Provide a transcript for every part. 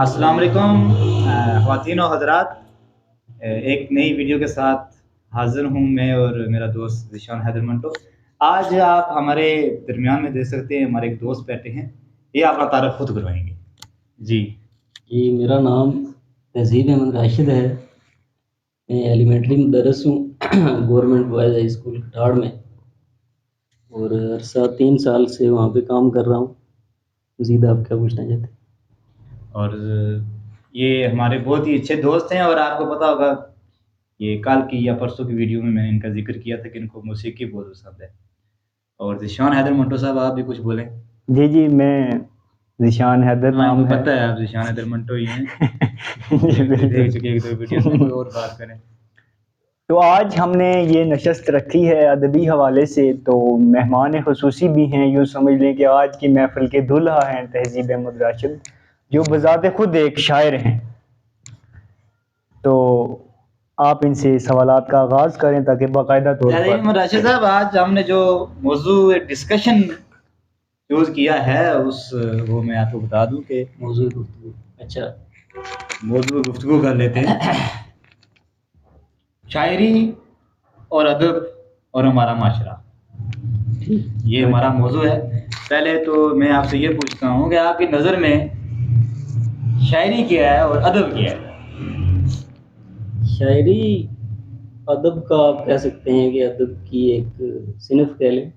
السلام علیکم خواتین و حضرات، ایک نئی ویڈیو کے ساتھ حاضر ہوں میں اور میرا دوست ذیشان حیدر منٹو۔ آج آپ ہمارے درمیان میں دیکھ سکتے ہیں ہمارے ایک دوست بیٹھے ہیں، یہ اپنا تعارف خود کروائیں گے۔ جی میرا نام تہذیب احمد راشد ہے، میں ایلیمنٹری مدرس ہوں گورنمنٹ بوائز ہائی اسکول کٹاڑ میں، اور عرصہ 3 سال سے وہاں پہ کام کر رہا ہوں۔ مزید آپ کیا پوچھنا چاہتے ہیں؟ اور یہ ہمارے بہت ہی اچھے دوست ہیں، اور آپ کو پتہ ہوگا یہ کل کی یا پرسوں کی ویڈیو میں نے ان کا ذکر کیا تھا کہ ان کو موسیقی بہت پسند ہے۔ اور ذیشان حیدر منٹو صاحب، آپ بھی کچھ بولیں۔ جی میں ذیشان حیدر نام ہے، پتہ ہے آپ ذیشان حیدر منٹو ہی ہیں، دیکھ چکے ایک دو ویڈیو میں، کوئی اور بات کریں۔ تو آج ہم نے یہ نشست رکھی ہے ادبی حوالے سے، تو مہمان خصوصی بھی ہیں، یوں سمجھ لیں کہ آج کی محفل کے دلہا ہیں تہذیب احمد راشد، جو بذات خود ایک شاعر ہیں۔ تو آپ ان سے سوالات کا آغاز کریں تاکہ باقاعدہ طور پر۔ راشد صاحب، آج ہم نے جو موضوع ڈسکشن چوز کیا ہے وہ میں آپ کو بتا دوں کہ موضوع گفتگو، اچھا موضوع گفتگو کر لیتے ہیں، شاعری اور ادب اور ہمارا معاشرہ، یہ ہمارا موضوع ہے۔ پہلے تو میں آپ سے یہ پوچھتا ہوں کہ آپ کی نظر میں شاعری کیا ہے اور ادب کیا ہے؟ شاعری ادب کا آپ کہہ سکتے ہیں کہ ادب کی ایک صنف کہہ لیں۔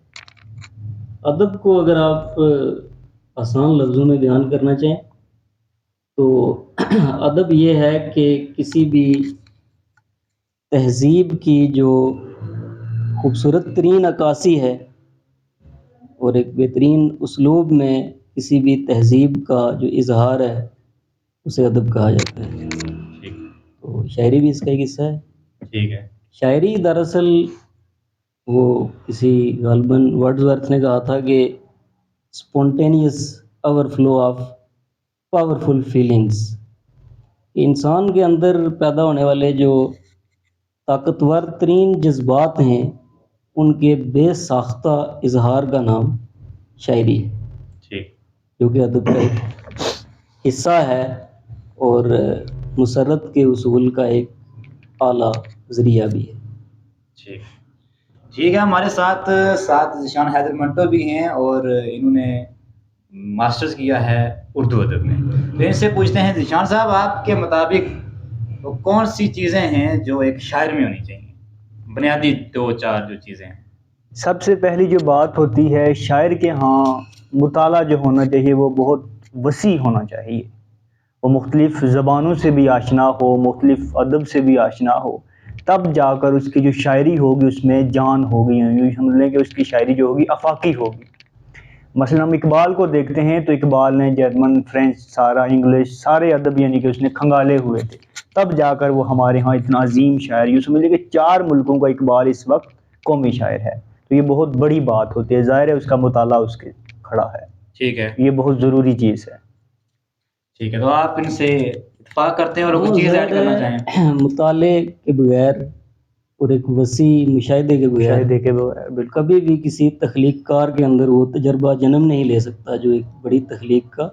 ادب کو اگر آپ آسان لفظوں میں بیان کرنا چاہیں تو ادب یہ ہے کہ کسی بھی تہذیب کی جو خوبصورت ترین عکاسی ہے اور ایک بہترین اسلوب میں کسی بھی تہذیب کا جو اظہار ہے اسے ادب کہا جاتا ہے۔ تو شاعری بھی اس کا ایک حصہ ہے۔ ٹھیک ہے۔ شاعری دراصل وہ کسی غالباً ورڈزورتھ نے کہا تھا کہ spontaneous over flow of powerful feelings, انسان کے اندر پیدا ہونے والے جو طاقتور ترین جذبات ہیں ان کے بے ساختہ اظہار کا نام شاعری ہے، جو کہ ادب کا ایک حصہ ہے اور مسرت کے اصول کا ایک اعلیٰ ذریعہ بھی ہے۔ ٹھیک ہے، ہمارے ساتھ ذیشان حیدر منٹو بھی ہیں اور انہوں نے ماسٹرز کیا ہے اردو ادب میں۔ تو ان سے پوچھتے ہیں ذیشان صاحب، آپ کے مطابق وہ کون سی چیزیں ہیں جو ایک شاعر میں ہونی چاہیے، بنیادی 2-4 جو چیزیں ہیں؟ سب سے پہلی جو بات ہوتی ہے، شاعر کے ہاں مطالعہ جو ہونا چاہیے وہ بہت وسیع ہونا چاہیے، وہ مختلف زبانوں سے بھی آشنا ہو، مختلف ادب سے بھی آشنا ہو، تب جا کر اس کی جو شاعری ہوگی اس میں جان ہوگی، یوں سمجھ لیں کہ اس کی شاعری جو ہوگی آفاقی ہوگی۔ مثلا ہم اقبال کو دیکھتے ہیں تو اقبال نے جرمن، فرینچ، سارا انگلش، سارے ادب یعنی کہ اس نے کھنگالے ہوئے تھے، تب جا کر وہ ہمارے ہاں اتنا عظیم شاعر، یوں سمجھ لیں کہ 4 ملکوں کا اقبال اس وقت قومی شاعر ہے۔ تو یہ بہت بڑی بات ہوتی ہے، ظاہر ہے اس کا مطالعہ اس کے کھڑا ہے، ٹھیک ہے، یہ بہت ضروری چیز ہے۔ ٹھیک ہے، تو آپ ان سے اتفاق کرتے ہیں اور کچھ چیز ایڈ کرنا چاہیں؟ مطالعے کے بغیر اور ایک وسیع مشاہدے کے بغیر کبھی بھی کسی تخلیق کار کے اندر وہ تجربہ جنم نہیں لے سکتا جو ایک بڑی تخلیق کا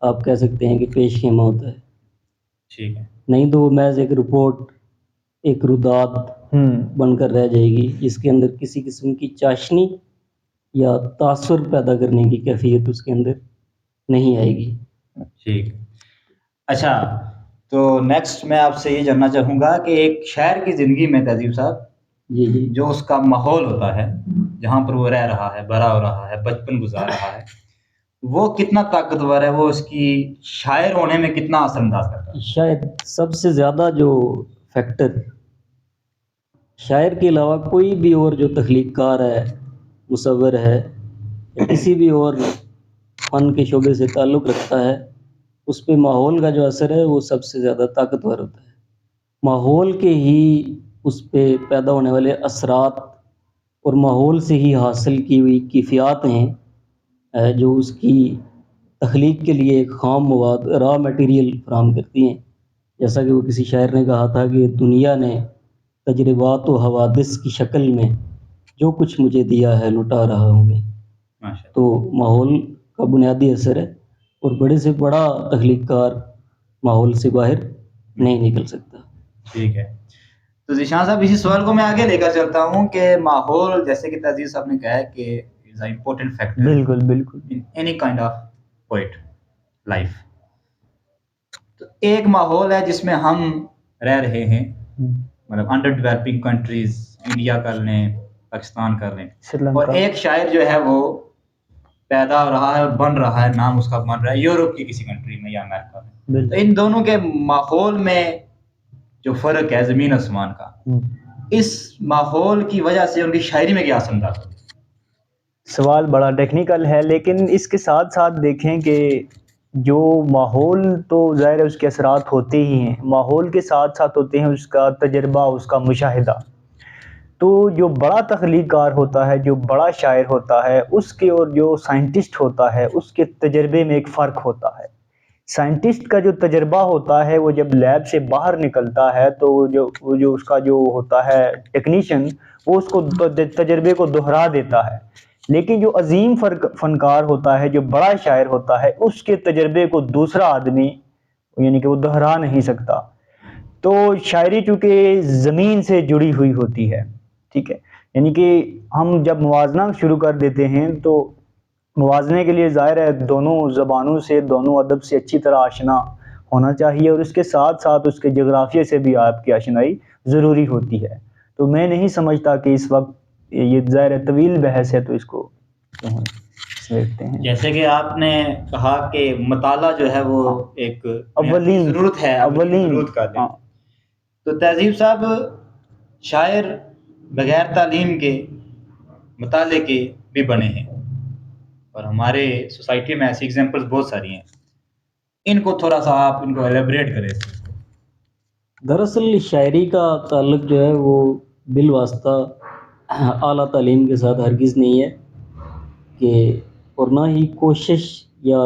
آپ کہہ سکتے ہیں کہ پیش خیمہ ہوتا ہے۔ ٹھیک ہے، نہیں تو وہ محض ایک رپورٹ، ایک روداد بن کر رہ جائے گی جس کے اندر کسی قسم کی چاشنی یا تاثر پیدا کرنے کی کیفیت اس کے اندر نہیں آئے گی۔ ٹھیک، اچھا، تو نیکسٹ میں آپ سے یہ جاننا چاہوں گا کہ ایک شاعر کی زندگی میں تہذیب صاحب جی جو اس کا ماحول ہوتا ہے جہاں پر وہ رہ رہا ہے، بڑا ہو رہا ہے، بچپن گزار رہا ہے، وہ کتنا طاقتور ہے، وہ اس کی شاعر ہونے میں کتنا اثر انداز کرتا ہے؟ شاید سب سے زیادہ جو فیکٹر شاعر کے علاوہ کوئی بھی اور جو تخلیق کار ہے، مصور ہے یا کسی بھی اور فن کے شعبے سے تعلق رکھتا ہے، اس پہ ماحول کا جو اثر ہے وہ سب سے زیادہ طاقتور ہوتا ہے۔ ماحول کے ہی اس پہ پیدا ہونے والے اثرات اور ماحول سے ہی حاصل کی ہوئی کیفیات ہیں جو اس کی تخلیق کے لیے ایک خام مواد، را میٹیریل فراہم کرتی ہیں۔ جیسا کہ وہ کسی شاعر نے کہا تھا کہ دنیا نے تجربات و حوادث کی شکل میں جو کچھ مجھے دیا ہے لٹا رہا ہوں میں۔ تو ماحول کا بنیادی اثر ہے، اور بڑے سے بڑا تخلیق کار ماحول سے باہر نہیں نکل سکتا. ٹھیک ہے. تو ذیشان صاحب اسی سوال کو میں آگے لے کر چلتا ہوں کہ ماحول جیسے کہ تہذیب صاحب نے کہا ہے کہ از اے امپورٹنٹ فیکٹر بالکل بالکل. In any kind of poet life. تو ایک ماحول ہے جس میں ہم رہ رہے ہیں, مطلب انڈر ڈیولپنگ کنٹریز, انڈیا کر لیں, پاکستان کر لیں, سری اور لنکا. ایک شاعر جو ہے وہ پیدا ہو رہا ہے اور بن رہا ہے, نام اس کا بن رہا ہے یورپ کی کسی کنٹری میں یا امریکہ میں. تو بالکل. ان دونوں کے ماحول میں جو فرق ہے زمین آسمان کا, اس ماحول کی وجہ سے ان کی شاعری میں کیا اثر انداز ہوتا ہے؟ سوال بڑا ٹیکنیکل ہے, لیکن اس کے ساتھ ساتھ دیکھیں کہ جو ماحول تو ظاہر ہے اس کے اثرات ہوتے ہی ہیں, ماحول کے ساتھ ساتھ ہوتے ہیں اس کا تجربہ, اس کا مشاہدہ. تو جو بڑا تخلیق کار ہوتا ہے, جو بڑا شاعر ہوتا ہے, اس کے اور جو سائنٹسٹ ہوتا ہے اس کے تجربے میں ایک فرق ہوتا ہے. سائنٹسٹ کا جو تجربہ ہوتا ہے وہ جب لیب سے باہر نکلتا ہے تو وہ جو اس کا جو ہوتا ہے ٹیکنیشین, وہ اس کو تجربے کو دہرا دیتا ہے. لیکن جو عظیم فنکار ہوتا ہے, جو بڑا شاعر ہوتا ہے, اس کے تجربے کو دوسرا آدمی یعنی کہ وہ دہرا نہیں سکتا. تو شاعری چونکہ زمین سے جڑی ہوئی ہوتی ہے, ٹھیک ہے, یعنی کہ ہم جب موازنہ شروع کر دیتے ہیں تو موازنے کے لیے ظاہر ہے دونوں زبانوں سے, دونوں ادب سے اچھی طرح آشنا ہونا چاہیے, اور اس کے ساتھ ساتھ اس کے جغرافیے سے بھی آپ کی آشنائی ضروری ہوتی ہے. تو میں نہیں سمجھتا کہ اس وقت یہ ظاہر طویل بحث ہے تو اس کو دیکھتے ہیں. جیسے کہ آپ نے کہا کہ مطالعہ جو ہے وہ ایک اولین ضرورت ہے, اولین ضرورت کا دیں. تو تہذیب صاحب شاعر بغیر تعلیم کے, مطالعے کے بھی بنے ہیں, اور ہمارے سوسائٹی میں ایسی ایگزامپلس بہت ساری ہیں. ان کو تھوڑا سا آپ ان کو ایلیبریٹ کریں. دراصل شاعری کا تعلق جو ہے وہ بالواسطہ اعلیٰ تعلیم کے ساتھ ہرگز نہیں ہے کہ, اور نہ ہی کوشش یا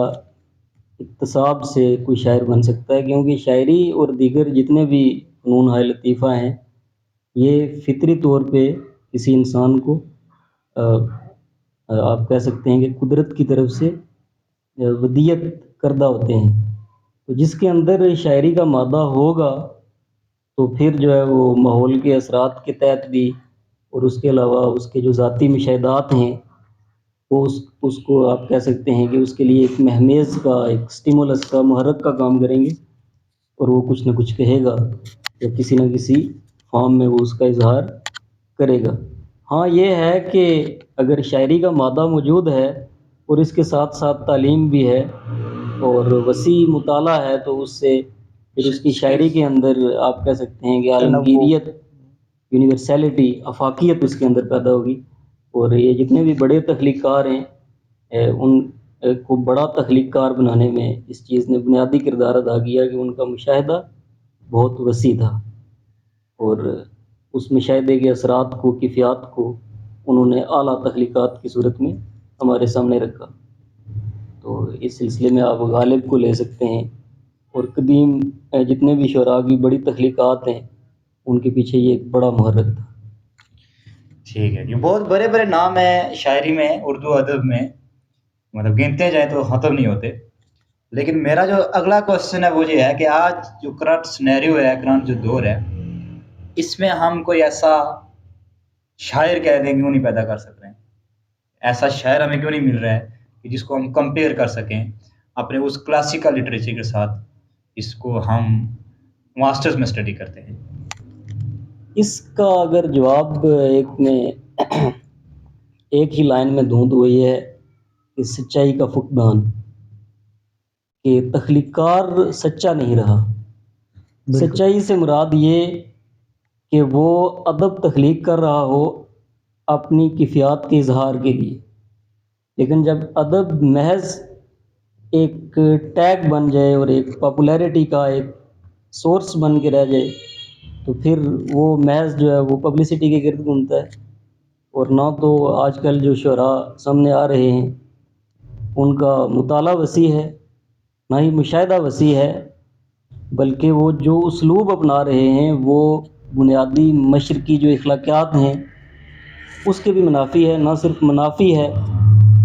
اکتساب سے کوئی شاعر بن سکتا ہے, کیونکہ شاعری اور دیگر جتنے بھی فنون ہائے لطیفہ ہیں یہ فطری طور پہ کسی انسان کو آپ کہہ سکتے ہیں کہ قدرت کی طرف سے ودیت کردہ ہوتے ہیں. تو جس کے اندر شاعری کا مادہ ہوگا تو پھر جو ہے وہ ماحول کے اثرات کے تحت بھی, اور اس کے علاوہ اس کے جو ذاتی مشاہدات ہیں وہ اس کو آپ کہہ سکتے ہیں کہ اس کے لیے ایک مہمیز کا, ایک سٹیمولس کا, محرک کا کام کریں گے, اور وہ کچھ نہ کچھ کہے گا یا کسی نہ کسی فارم میں وہ اس کا اظہار کرے گا. ہاں یہ ہے کہ اگر شاعری کا مادہ موجود ہے اور اس کے ساتھ ساتھ تعلیم بھی ہے اور وسیع مطالعہ ہے, تو اس سے پھر اس کی شاعری کے اندر آپ کہہ سکتے ہیں کہ عالمگیریت, یونیورسیلٹی, افاقیت اس کے اندر پیدا ہوگی. اور یہ جتنے بھی بڑے تخلیق کار ہیں ان کو بڑا تخلیق کار بنانے میں اس چیز نے بنیادی کردار ادا کیا کہ ان کا مشاہدہ بہت وسیع تھا, اور اس مشاہدے کے اثرات کو, کیفیات کو انہوں نے اعلیٰ تخلیقات کی صورت میں ہمارے سامنے رکھا. تو اس سلسلے میں آپ غالب کو لے سکتے ہیں, اور قدیم جتنے بھی شعراء کی بڑی تخلیقات ہیں ان کے پیچھے یہ ایک بڑا محرک تھا. ٹھیک ہے, یہ بہت بڑے بڑے نام ہیں شاعری میں, اردو ادب میں, مطلب گنتے جائیں تو ختم نہیں ہوتے. لیکن میرا جو اگلا کوشچن ہے وہ یہ ہے کہ آج جو کرنٹ سنیریو ہے, کرنٹ جو دور ہے, اس میں ہم کوئی ایسا شاعر کہہ دیں کیوں نہیں پیدا کر سک رہے ہیں, ایسا شاعر ہمیں کیوں نہیں مل رہا ہے کہ جس کو ہم کمپیئر کر سکیں اپنے اس کلاسیکل لٹریچر کے ساتھ, اس کو ہم ماسٹرز میں اسٹڈی کرتے ہیں. اس کا اگر جواب ایک ہی لائن میں دوں تو وہ یہ ہے کہ سچائی کا فقدان, کہ تخلیق کار سچا نہیں رہا. سچائی سے مراد یہ کہ وہ ادب تخلیق کر رہا ہو اپنی کیفیات کے اظہار کے لیے, لیکن جب ادب محض ایک ٹیگ بن جائے اور ایک پاپولیرٹی کا ایک سورس بن کے رہ جائے تو پھر وہ محض جو ہے وہ پبلسٹی کے گرد گھومتا ہے. اور نہ تو آج کل جو شعراء سامنے آ رہے ہیں ان کا مطالعہ وسیع ہے, نہ ہی مشاہدہ وسیع ہے, بلکہ وہ جو اسلوب اپنا رہے ہیں وہ بنیادی مشرقی جو اخلاقیات ہیں اس کے بھی منافی ہے, نہ صرف منافی ہے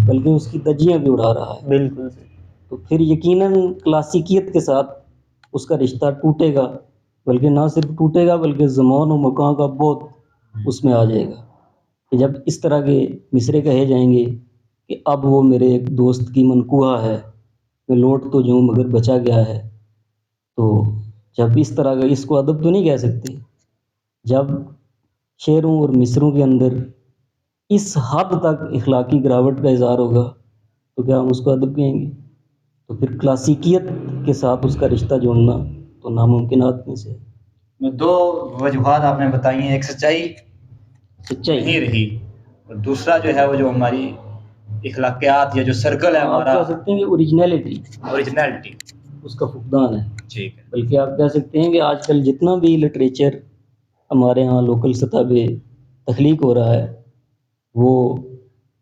بلکہ اس کی دجیاں بھی اڑا رہا ہے. بالکل. تو پھر یقیناً کلاسیکیت کے ساتھ اس کا رشتہ ٹوٹے گا، بلکہ نہ صرف ٹوٹے گا بلکہ زمان و مکان کا بہت اس میں آ جائے گا کہ جب اس طرح کے مصرے کہے جائیں گے کہ اب وہ میرے ایک دوست کی منقوہ ہے، میں لوٹ تو جاؤں مگر بچا گیا ہے، تو جب اس طرح کا، اس کو ادب تو نہیں کہہ سکتے۔ جب شعروں اور مصروں کے اندر اس حد تک اخلاقی گراوٹ کا اظہار ہوگا تو کیا ہم اس کو ادب کہیں گے؟ تو پھر کلاسیکیت کے ساتھ اس کا رشتہ جوڑنا تو ناممکنات میں سے ہے۔ میں دو وجوہات آپ نے بتائی ہیں، ایک سچائی سچائی نہیں رہی، اور دوسرا جو ہے وہ جو ہماری اخلاقیات یا جو سرکل ہے آپ ہمارا، کہہ سکتے ہیں کہ اوریجنلٹی، اوریجنلٹی۔ اس کا فقدان ہے۔ ٹھیک ہے، بلکہ آپ کہہ سکتے ہیں کہ آج کل جتنا بھی لٹریچر ہمارے ہاں لوکل سطح پہ تخلیق ہو رہا ہے وہ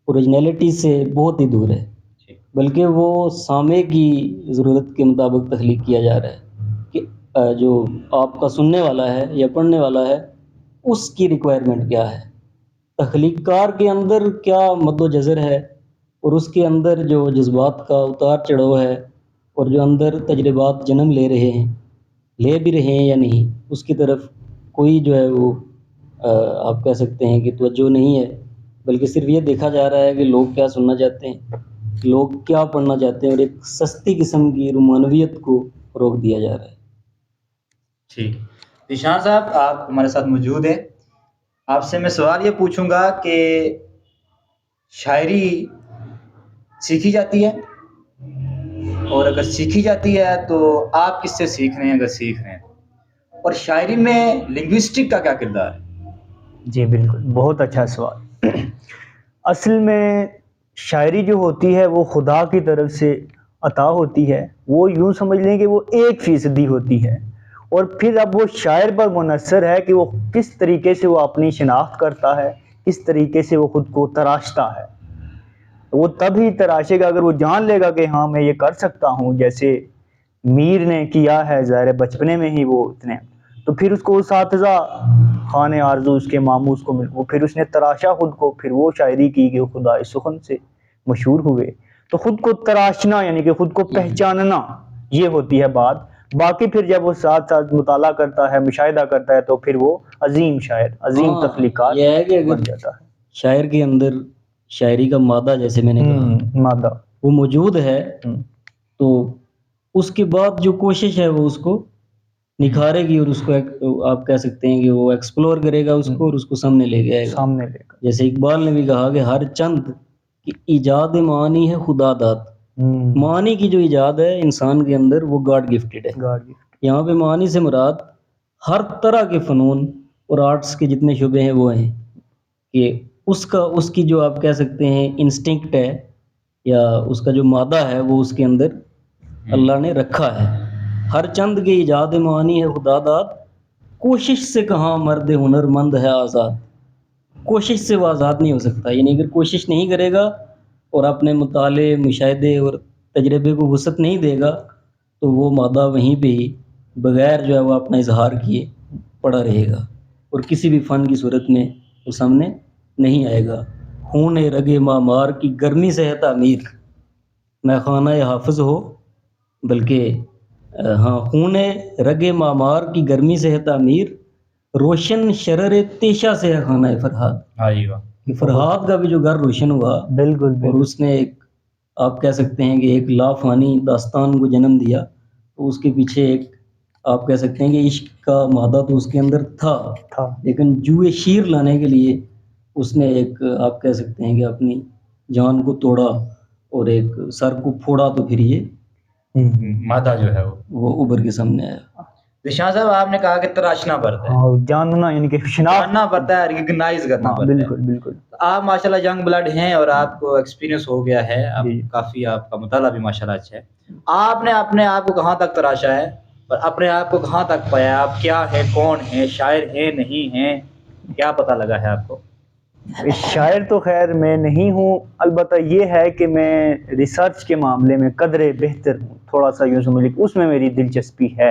اوریجنلٹی سے بہت ہی دور ہے، ٹھیک، بلکہ وہ سامع کی ضرورت کے مطابق تخلیق کیا جا رہا ہے کہ جو آپ کا سننے والا ہے یا پڑھنے والا ہے اس کی ریکوائرمنٹ کیا ہے، تخلیق کار کے اندر کیا مد و جزر ہے، اور اس کے اندر جو جذبات کا اتار چڑھاؤ ہے، اور جو اندر تجربات جنم لے رہے ہیں، لے بھی رہے ہیں یا نہیں، اس کی طرف کوئی جو ہے وہ آپ کہہ سکتے ہیں کہ توجہ نہیں ہے، بلکہ صرف یہ دیکھا جا رہا ہے کہ لوگ کیا سننا چاہتے ہیں، لوگ کیا پڑھنا چاہتے ہیں، اور ایک سستی قسم کی رومانویت کو روک دیا جا رہا ہے۔ ٹھیک۔ ذیشان صاحب آپ ہمارے ساتھ موجود ہیں، آپ سے میں سوال یہ پوچھوں گا کہ شاعری سیکھی جاتی ہے، اور اگر سیکھی جاتی ہے تو آپ کس سے سیکھ رہے ہیں اگر سیکھ رہے ہیں، اور شاعری میں لنگوسٹک کا کیا کردار ہے؟ جی بالکل، بہت اچھا سوال۔ اصل میں شاعری جو ہوتی ہے وہ خدا کی طرف سے عطا ہوتی ہے، وہ یوں سمجھ لیں کہ وہ 1% ہوتی ہے، اور پھر اب وہ شاعر پر منحصر ہے کہ وہ کس طریقے سے وہ اپنی شناخت کرتا ہے، کس طریقے سے وہ خود کو تراشتا ہے۔ وہ تب ہی تراشے گا اگر وہ جان لے گا کہ ہاں میں یہ کر سکتا ہوں، جیسے میر نے کیا ہے، ظاہر بچپنے میں ہی وہ اتنے، تو پھر اس کو اساتذہ خان آرزو اس کے ماموں اس کو مل، وہ پھر اس نے تراشا خود کو، پھر وہ شاعری کی کہ وہ خدا سخن سے مشہور ہوئے۔ تو خود کو تراشنا یعنی کہ خود کو پہچاننا، یہ ہوتی ہے بات۔ باقی پھر جب وہ ساتھ ساتھ مطالعہ کرتا ہے، مشاہدہ کرتا ہے، تو پھر وہ عظیم شاعر، عظیم ہاں، تخلیقات یہ ہے کہ بن اگر جاتا ہے۔ شاعر کے اندر شاعری کا مادہ جیسے میں نے کہا مادہ۔ وہ موجود ہے، تو اس کے بعد جو کوشش ہے وہ اس کو نکھارے گی، اور اس کو آپ کہہ سکتے ہیں کہ وہ ایکسپلور کرے گا اس کو، اور اس کو سامنے لے کے آئے گا۔ سامنے لے کر جیسے اقبال نے بھی کہا کہ ہر چند کی ایجاد معانی ہے خدا داد، معانی کی جو ایجاد ہے انسان کے اندر وہ گاڈ گفٹڈ ہے۔ گاڑی۔ یہاں پہ معانی سے مراد ہر طرح کے فنون اور آرٹس کے جتنے شعبے ہیں وہ ہیں، کہ اس کی جو آپ کہہ سکتے ہیں انسٹنکٹ ہے یا اس کا جو مادہ ہے وہ اس کے اندر اللہ نے رکھا ہے۔ ہر چند کے ایجاد معانی ہے خدا داد، کوشش سے کہاں مرد ہنر مند ہے آزاد۔ کوشش سے وہ آزاد نہیں ہو سکتا، یعنی اگر کوشش نہیں کرے گا اور اپنے مطالعے، مشاہدے اور تجربے کو وسعت نہیں دے گا تو وہ مادہ وہیں پہ ہی بغیر جو ہے وہ اپنا اظہار کیے پڑا رہے گا، اور کسی بھی فن کی صورت میں وہ سامنے نہیں آئے گا۔ خون رگ معمار کی گرمی سے ہے تعمیر، میں خانہ حافظ ہو بلکہ ہاں، خون رگ معمار کی گرمی سے ہے تعمیر، روشن شرر تیشہ سے ہے خانہ فرہاد۔ ہاں جی، واہ، کہ فرہاد کا بھی جو گھر روشن ہوا، بالکل اور اس نے ایک آپ کہہ سکتے ہیں کہ ایک لافانی داستان کو جنم دیا، تو اس کے پیچھے ایک آپ کہہ سکتے ہیں کہ عشق کا مادہ تو اس کے اندر تھا، تھا۔ لیکن جوئے شیر لانے کے لیے اس نے ایک آپ کہہ سکتے ہیں کہ اپنی جان کو توڑا اور ایک سر کو پھوڑا، تو پھر یہ مادہ جو ہے وہ ابھر کے سامنے آیا۔ ذیشان صاحب آپ نے کہا کہ تراشنا پڑتا ہے، ہاں، جاننا یعنی کہ شناخت جاننا پڑتا ہے، ریکگنائز کرنا ہاں، پڑتا ہے۔ بالکل بالکل۔ آپ ماشاءاللہ ینگ بلڈ ہیں اور آپ کو ایکسپیرینس ہو گیا ہے، اب جی۔ کافی آپ کا مطالعہ بھی ماشاءاللہ اچھا ہے۔ آپ نے اپنے آپ کو کہاں تک تراشا ہے اور اپنے آپ کو کہاں تک پایا؟ آپ کیا ہے، کون ہیں، شاعر ہیں نہیں ہیں، کیا پتہ لگا ہے آپ کو؟ شاعر تو خیر میں نہیں ہوں، البتہ یہ ہے کہ میں ریسرچ کے معاملے میں قدرے بہتر ہوں، تھوڑا سا یوں سمجھ اس میں میری دلچسپی ہے،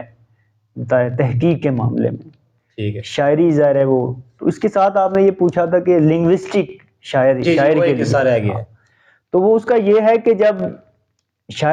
تحقیق کے معاملے میں۔ ٹھیک ہے شاعری ظاہر ہے وہ، تو اس کے ساتھ آپ نے یہ پوچھا تھا کہ لنگوسٹک شاعر جی، شاعر وہ کے ایک لیے، حصہ رہ گیا ہے۔ تو وہ اس کا یہ ہے کہ جب شاعر